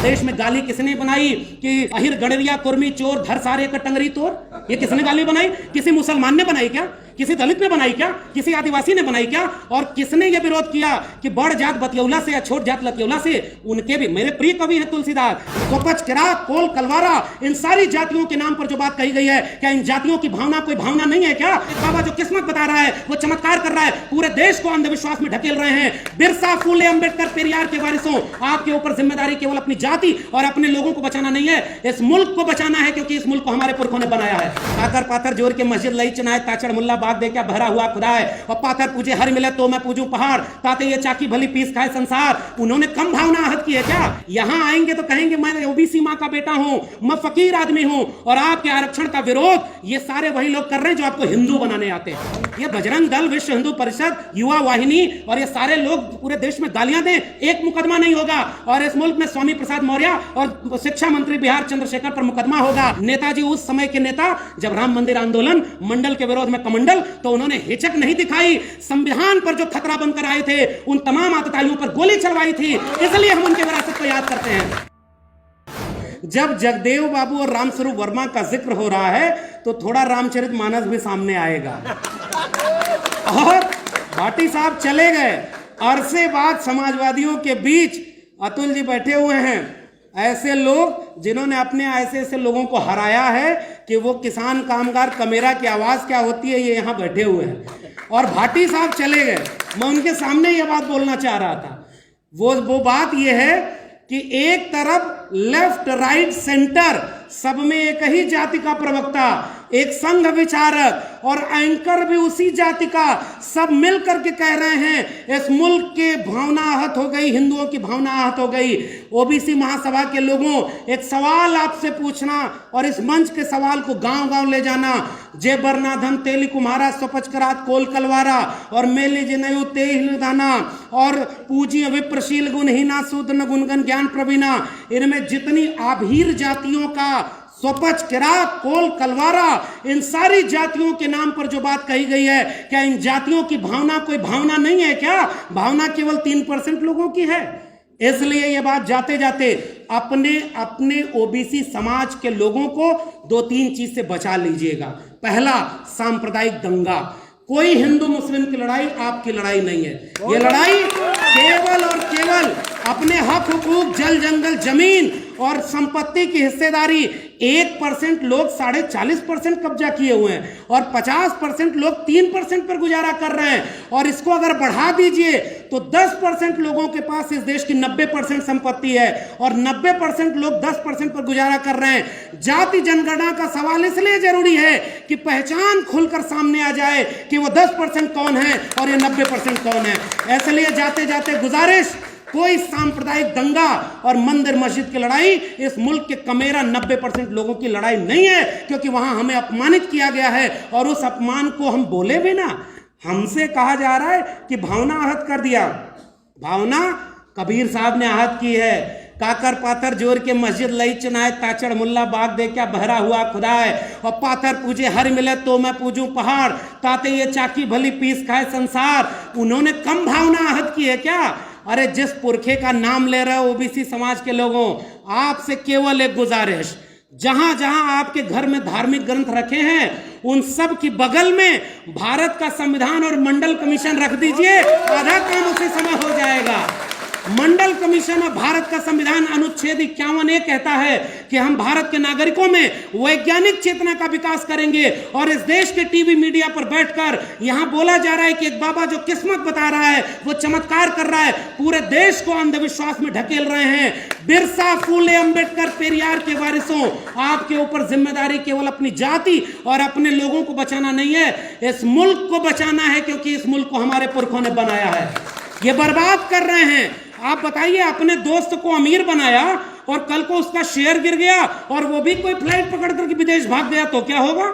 देश में गाली किसने बनाई कि अहिर गडरिया कुर्मी चोर धर सारे का टंगरी तोड़? ये किसने गाली बनाई? किसी मुसलमान ने बनाई क्या? किसी दलित ने बनाई क्या? किसी आदिवासी ने बनाई क्या? और किसने यह विरोध किया कि बड़ जात बतियौला से या छोट जात लतियौला से उनके भी? मेरे प्रिय कवि हैं तुलसीदास, कोपच, किरात, कोल, कलवारा, इन सारी जातियों के नाम पर जो बात कही गई है, क्या इन जातियों की भावना कोई भावना नहीं है क्या? बाबा जो किस्मत बता रहा है, वो चमत्कार कर रहा है, पूरे देश को अंधविश्वास में ढकेल रहे हैं। बिरसा, फूले, अंबेडकर, पेरियार के वारिसों, आपके ऊपर जिम्मेदारी केवल अपनी जाति और अपने लोगों को बचाना नहीं है, इस मुल्क को बचाना है, क्योंकि इस मुल्क को हमारे पुरखों ने बनाया है। आकर पाथर जोर के मस्जिद लई चुनाए ताचड़ मुल्ला बाग दे क्या भरा हुआ खुदा है, और पाथर पूजे हर मिले तो मैं पूजूं पहाड़, ताते ये चाकी भली पीस खाए संसार। उन्होंने कम भावना आहत की है क्या? यहां आएंगे तो कहेंगे मैं ओबीसी मां का बेटा हूं, मैं फकीर आदमी हूं, और आपके आरक्षण का विरोध ये सारे वही लोग कर रहे हैं जो आपको हिंदू बनाने आते हैं। ये बजरंग दल, विश्व हिंदू परिषद, युवा वाहिनी और ये सारे लोग पूरे देश में गालियां दें, एक मुकदमा नहीं होगा। और इस मुल्क में स्वामी प्रसाद मौर्य और शिक्षा मंत्री बिहार चंद्रशेखर पर मुकदमा होगा। नेताजी उस समय के नेता, जब राम मंदिर आंदोलन मंडल के विरोध में कमंडल, तो उन्होंने हिचक नहीं दिखाई, संविधान पर जो खतरा बनकर आए थे उन तमाम आतताइयों पर गोली चलवाई थी। इसलिए हम उनके विरासत को याद करते हैं। जब जगदेव बाबू और रामस्वरूप वर्मा का जिक्र हो रहा है तो थोड़ा रामचरितमानस भी सामने आएगा। और भाटी साहब चले गए, अरसे बाद समाजवादियों के बीच अतुल जी बैठे हुए हैं, ऐसे लोग जिन्होंने अपने ऐसे लोगों को हराया है कि वो किसान कामगार कमेरा की आवाज क्या होती है ये यहां बैठे हुए हैं। और भाटी साहब चले गए, मैं उनके सामने ये बात बोलना चाह रहा था। वो बात ये है कि एक तरफ लेफ्ट राइट सेंटर सब में एक ही जाति का प्रवक्ता, एक संघ विचारक और एंकर भी उसी जाति का, सब मिलकर के कह रहे हैं इस मुल्क के भावना आहत हो गई, हिंदुओं की भावना आहत हो गई। ओबीसी महासभा के लोगों, एक सवाल आपसे पूछना और इस मंच के सवाल को गांव-गांव ले जाना। जे बरनाधम तेली कुम्हारा स्वपच करात कोल कलवारा और मेली जिनयु तेल दाना और पूजी विप्रशील गुणहीना सूदन गुणगन ज्ञान प्रवीणा, इनमें जितनी आभीर जातियों का स्वपच, किरात, कोल, कलवारा, इन सारी जातियों के नाम पर जो बात कही गई है, क्या इन जातियों की भावना कोई भावना नहीं है क्या? भावना केवल 3% लोगों की है। इसलिए ये बात जाते जाते अपने ओबीसी समाज के लोगों को 2-3 चीज से बचा लीजिएगा। पहला, सांप्रदायिक दंगा। कोई हिंदू मुस्लिम की लड़ाई आपकी लड़ाई नहीं है। ये लड़ाई केवल और केवल अपने हक हुकूक, जल जंगल, जमीन और संपत्ति की हिस्सेदारी। 1% लोग 40.5% कब्जा किए हुए हैं और 50% लोग 3% पर गुजारा कर रहे हैं। और इसको अगर बढ़ा दीजिए तो 10% लोगों के पास इस देश की 90% संपत्ति है और 90% लोग 10% पर गुजारा कर रहे हैं। जाति जनगणना का सवाल इसलिए जरूरी है कि पहचान खुलकर सामने आ जाए कि वो 10% कौन है और ये 90% कौन है। इसलिए जाते जाते गुजारिश, कोई सांप्रदायिक दंगा और मंदिर मस्जिद की लड़ाई इस मुल्क के कमेरा 90% लोगों की लड़ाई नहीं है, क्योंकि वहां हमें अपमानित किया गया है और उस अपमान को हम बोले भी ना। हमसे कहा जा रहा है कि भावना आहत कर दिया। भावना कबीर साहब ने आहत की है। काकर पाथर जोर के मस्जिद लई चुनाए ताचड़ मुल्ला बाग दे क्या भरा हुआ खुदा है, और पाथर पूजे हर मिले तो मैं पूजूं पहाड़, ताते ये चाकी भली पीस खाए संसार। उन्होंने कम भावना आहत की है क्या? अरे जिस पुरखे का नाम ले रहे हो ओबीसी समाज के लोगों, आपसे केवल एक गुजारिश, जहां जहां आपके घर में धार्मिक ग्रंथ रखे हैं उन सब की बगल में भारत का संविधान और मंडल कमीशन रख दीजिए, आधा काम उसी समय हो जाएगा। मंडल कमीशन और भारत का संविधान अनुच्छेद 51 कहता है कि हम भारत के नागरिकों में वैज्ञानिक चेतना का विकास करेंगे। और इस देश के टीवी मीडिया पर बैठकर यहां बोला जा रहा है कि एक बाबा जो किस्मत बता रहा है, वो चमत्कार कर रहा है, पूरे देश को अंधविश्वास में ढकेल रहे हैं। बिरसा, फूले, अंबेडकर, पेरियार के वारिसों, आपके ऊपर जिम्मेदारी केवल अपनी जाति और अपने लोगों को बचाना नहीं है, इस मुल्क को बचाना है, क्योंकि इस मुल्क को हमारे पुरखों ने बनाया है। ये बर्बाद कर रहे हैं। आप बताइए, अपने दोस्त को अमीर बनाया और कल को उसका शेयर गिर गया और वो भी कोई फ्लाइट पकड़ करके विदेश भाग गया तो क्या होगा?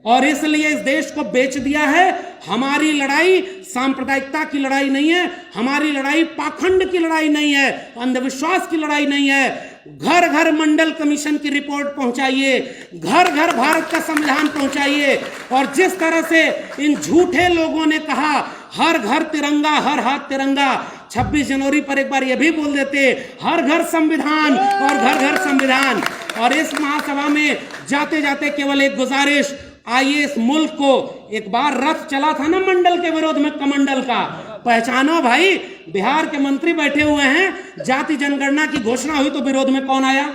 और इसलिए इस देश को बेच दिया है। हमारी लड़ाई सांप्रदायिकता की लड़ाई नहीं है, हमारी लड़ाई पाखंड की लड़ाई नहीं है, अंधविश्वास की लड़ाई नहीं है। घर घर मंडल कमीशन की रिपोर्ट पहुंचाइए, घर घर भारत का संविधान पहुंचाइए। और जिस तरह से इन झूठे लोगों ने कहा हर घर तिरंगा, हर हाथ तिरंगा, 26 जनवरी पर एक बार ये भी बोल देते, हर घर संविधान और घर घर संविधान। और इस महासभा में जाते जाते केवल एक गुजारिश, आइए इस मुल्क को, एक बार रथ चला था ना मंडल के विरोध में, कमंडल का, पहचानो भाई। बिहार के मंत्री बैठे हुए हैं, जाति जनगणना की घोषणा हुई तो विरोध में कौन आया?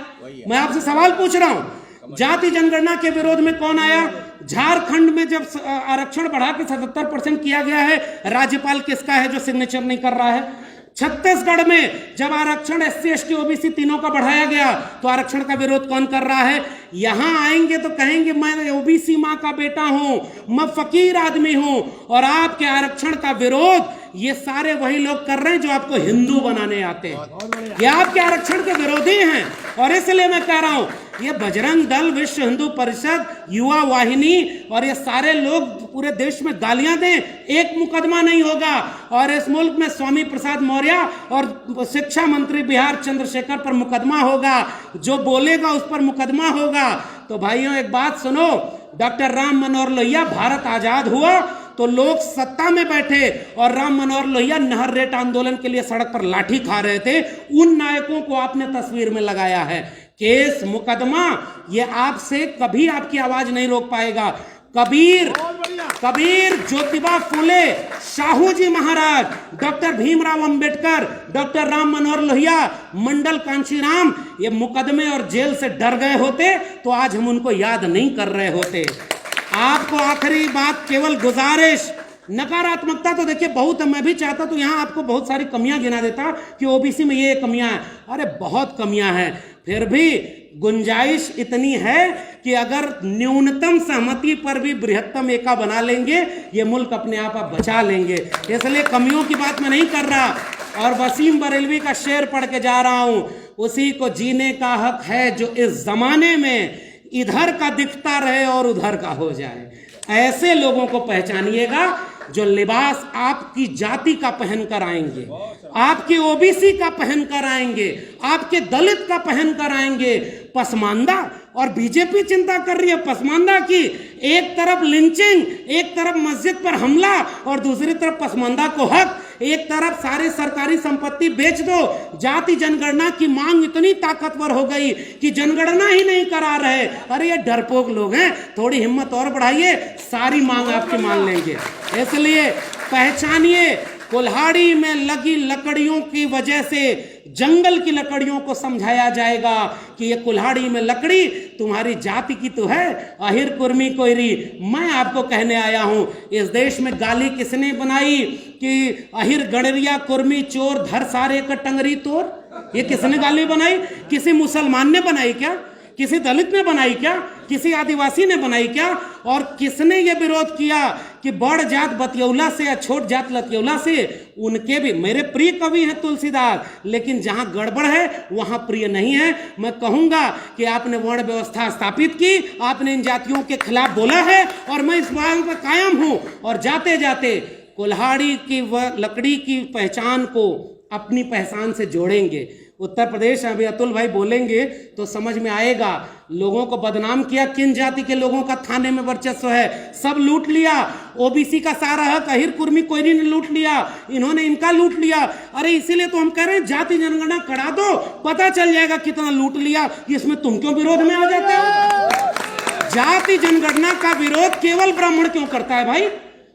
मैं आपसे सवाल पूछ रहा हूं, जाति जनगणना के विरोध में कौन आया? झारखंड में जब आरक्षण बढ़ा के 77% किया गया है, राज्यपाल किसका है जो सिग्नेचर नहीं कर रहा है? छत्तीसगढ़ में जब आरक्षण SC ST OBC तीनों का बढ़ाया गया तो आरक्षण का विरोध कौन कर रहा है? यहां आएंगे तो कहेंगे मैं OBC मां का बेटा हूं, मैं फकीर आदमी हूं, और आपके आरक्षण का विरोध ये सारे वही लोग कर रहे हैं जो आपको हिंदू बनाने आते हैं। ये आपके आरक्षण के विरोधी हैं। और इसलिए मैं कह रहा हूं, ये बजरंग दल, विश्व हिंदू परिषद, युवा वाहिनी और ये सारे लोग पूरे देश में गालियां दें, एक मुकदमा नहीं होगा। और इस मुल्क में स्वामी प्रसाद मौर्य और शिक्षा मंत्री बिहार चंद्रशेखर पर मुकदमा होगा, जो बोलेगा उस पर मुकदमा होगा। तो भाइयों एक बात सुनो, डॉक्टर राम मनोहर लोहिया, भारत आजाद हुआ तो लोग सत्ता में बैठे और राम मनोहर लोहिया नहर रेट आंदोलन के लिए सड़क पर लाठी खा रहे थे। उन नायकों को आपने तस्वीर में लगाया है। केस मुकदमा ये आपसे कभी आपकी आवाज नहीं रोक पाएगा। कबीर, ज्योतिबा फुले, शाहू जी महाराज, डॉक्टर भीमराव अंबेडकर, डॉक्टर राम मनोहर लोहिया, मंडल कांशीराम, ये मुकदमे और जेल से डर गए होते तो आज हम उनको याद नहीं कर रहे होते। आपको आखिरी बात, केवल गुजारिश, नकारात्मकता तो देखिए बहुत है, मैं भी चाहता तो यहाँ आपको बहुत सारी कमियां गिना देता कि OBC में ये कमियां हैं। अरे बहुत कमियां हैं, फिर भी गुंजाइश इतनी है कि अगर न्यूनतम सहमति पर भी बृहत्तम एका बना लेंगे, ये मुल्क अपने आप बचा लेंगे। इसलिए कमियों की बात मैं नहीं कर रहा। और वसीम बरेलवी का शेर पढ़ के जा रहा हूं, उसी को जीने का हक है जो इस जमाने में इधर का दिखता रहे और उधर का हो जाए। ऐसे लोगों को पहचानिएगा जो लिबास आपकी जाति का पहन कर आएंगे, आपके OBC का पहन कर आएंगे, आपके दलित का पहन कर आएंगे। पसमानदा, और बीजेपी चिंता कर रही है पसमानदा की। एक तरफ लिंचिंग, एक तरफ मस्जिद पर हमला और दूसरी तरफ पसमानदा को हक। एक तरफ सारी सरकारी संपत्ति बेच दो। जाति जनगणना की मांग इतनी ताकतवर हो गई कि जनगणना ही नहीं करा रहे। अरे ये डरपोक लोग हैं, थोड़ी हिम्मत और बढ़ाइए, सारी मांग आपकी मान लेंगे। इसलिए पहचानिए, कुल्हाड़ी में लगी लकड़ियों की वजह से जंगल की लकड़ियों को समझाया जाएगा कि ये कुल्हाड़ी में लकड़ी तुम्हारी जाति की तो है, अहिर कुर्मी कोयरी। मैं आपको कहने आया हूं, इस देश में गाली किसने बनाई कि अहिर गणरिया कुर्मी चोर धर सारे का टंगरी तोर? ये किसने गाली बनाई? किसी मुसलमान ने बनाई क्या? किसी दलित ने बनाई क्या? किसी आदिवासी ने बनाई क्या? और किसने ये विरोध किया कि बड़ जात बतियौला से या छोट जात लतियौला से? उनके भी मेरे प्रिय कवि हैं तुलसीदास, लेकिन जहां गड़बड़ है वहां प्रिय नहीं है। मैं कहूंगा कि आपने वर्ण व्यवस्था स्थापित की, आपने इन जातियों के खिलाफ बोला है और मैं इस बात पर कायम हूं। और जाते जाते कुल्हाड़ी की व लकड़ी की पहचान को अपनी पहचान से जोड़ेंगे। उत्तर प्रदेश, अभी अतुल भाई बोलेंगे तो समझ में आएगा। लोगों को बदनाम किया, किन जाति के लोगों का थाने में वर्चस्व है, सब लूट लिया। OBC का सारा हक अहिर कुर्मी कोयरी ने लूट लिया, इन्होंने इनका लूट लिया। अरे इसीलिए तो हम कह रहे हैं जाति जनगणना करा दो, पता चल जाएगा कितना लूट लिया। इसमें तुम क्यों विरोध में आ जाते हो? जाति जनगणना का विरोध केवल ब्राह्मण क्यों करता है भाई?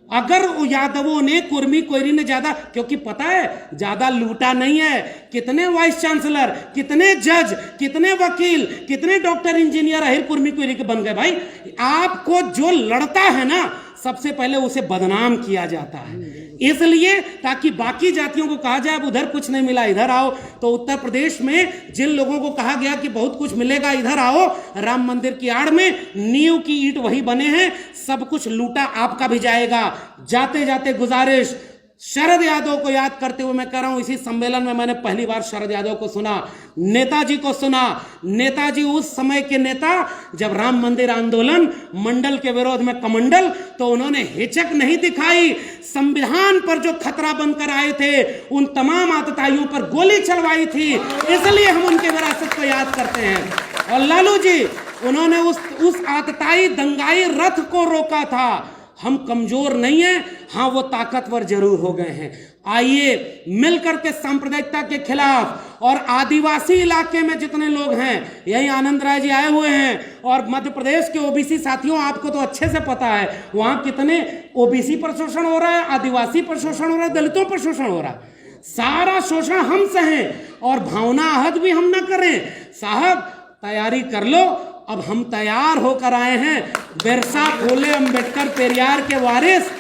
अगर यादवों ने, कुर्मी कोयरी ने ज्यादा, क्योंकि पता है ज्यादा लूटा नहीं है। कितने वाइस चांसलर, कितने जज, कितने वकील, कितने डॉक्टर, इंजीनियर अहिर कुर्मी कोयरी के बन गए भाई। आपको जो लड़ता है ना, सबसे पहले उसे बदनाम किया जाता है, इसलिए ताकि बाकी जातियों को कहा जाए अब उधर कुछ नहीं मिला इधर आओ। तो उत्तर प्रदेश में जिन लोगों को कहा गया कि बहुत कुछ मिलेगा इधर आओ, राम मंदिर की आड़ में नींव की ईंट वही बने हैं, सब कुछ लूटा आपका भी जाएगा। जाते जाते गुजारिश, शरद यादव को याद करते हुए मैं कह रहा हूं, इसी सम्मेलन में मैंने पहली बार शरद यादव को सुना, नेताजी को सुना। नेताजी उस समय के नेता, जब राम मंदिर आंदोलन, मंडल के विरोध में कमंडल, तो उन्होंने हिचक नहीं दिखाई। संविधान पर जो खतरा बनकर आए थे, उन तमाम आतताइयों पर गोली चलवाई थी, इसलिए हम उनके विरासत को याद करते हैं। और लालू जी, उन्होंने उस आतताई दंगाई रथ को रोका था। हम कमजोर नहीं हैं, हाँ वो ताकतवर जरूर हो गए हैं। आइए मिलकर के सांप्रदायिकता के खिलाफ, और आदिवासी इलाके में जितने लोग हैं, यही आनंद राय जी आए हुए हैं, और मध्य प्रदेश के ओबीसी साथियों, आपको तो अच्छे से पता है वहां कितने ओबीसी पर शोषण हो रहा है, आदिवासी पर शोषण हो रहा है, दलितों पर शोषण हो रहा है। सारा शोषण हम सहें और भावना आहत भी हम ना करें। साहब तैयारी कर लो, अब हम तैयार होकर आए हैं। बिरसा, फूले, अंबेडकर, पेरियार के वारिस।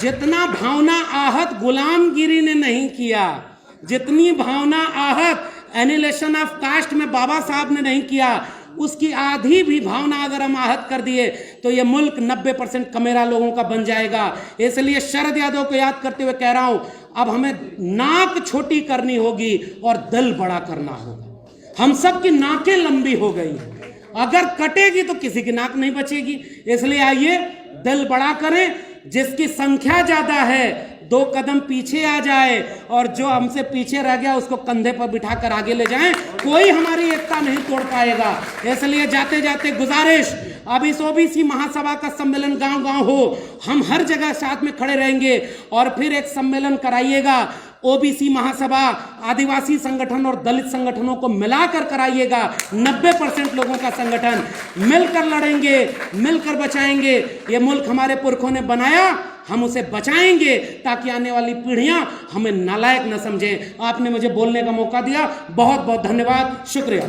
जितना भावना आहत गुलामगिरी ने नहीं किया, जितनी भावना आहत एनिलेशन ऑफ कास्ट में बाबा साहब ने नहीं किया, उसकी आधी भी भावना अगर हम आहत कर दिए तो ये मुल्क 90% कमेरा लोगों का बन जाएगा। इसलिए शरद यादव को याद करते हुए कह रहा हूं, अब हमें नाक छोटी करनी होगी और दिल बड़ा करना होगा। हम सब की नाकें लंबी हो गई हैं, अगर कटेगी तो किसी की नाक नहीं बचेगी। इसलिए आइए दिल बड़ा करें। जिसकी संख्या ज्यादा है 2 कदम पीछे आ जाए, और जो हमसे पीछे रह गया उसको कंधे पर बिठाकर आगे ले जाएं। कोई हमारी एकता नहीं तोड़ पाएगा। इसलिए जाते जाते गुजारिश, अब इस ओबीसी महासभा का सम्मेलन गांव गांव हो, हम हर जगह साथ में खड़े रहेंगे, और फिर एक सम्मेलन कराइएगा। ओबीसी महासभा, आदिवासी संगठन और दलित संगठनों को मिलाकर कराइएगा। 90% लोगों का संगठन, मिलकर लड़ेंगे, मिलकर बचाएंगे। ये मुल्क हमारे पुरखों ने बनाया, हम उसे बचाएंगे ताकि आने वाली पीढ़ियां हमें नालायक न समझें। आपने मुझे बोलने का मौका दिया, बहुत बहुत धन्यवाद, शुक्रिया।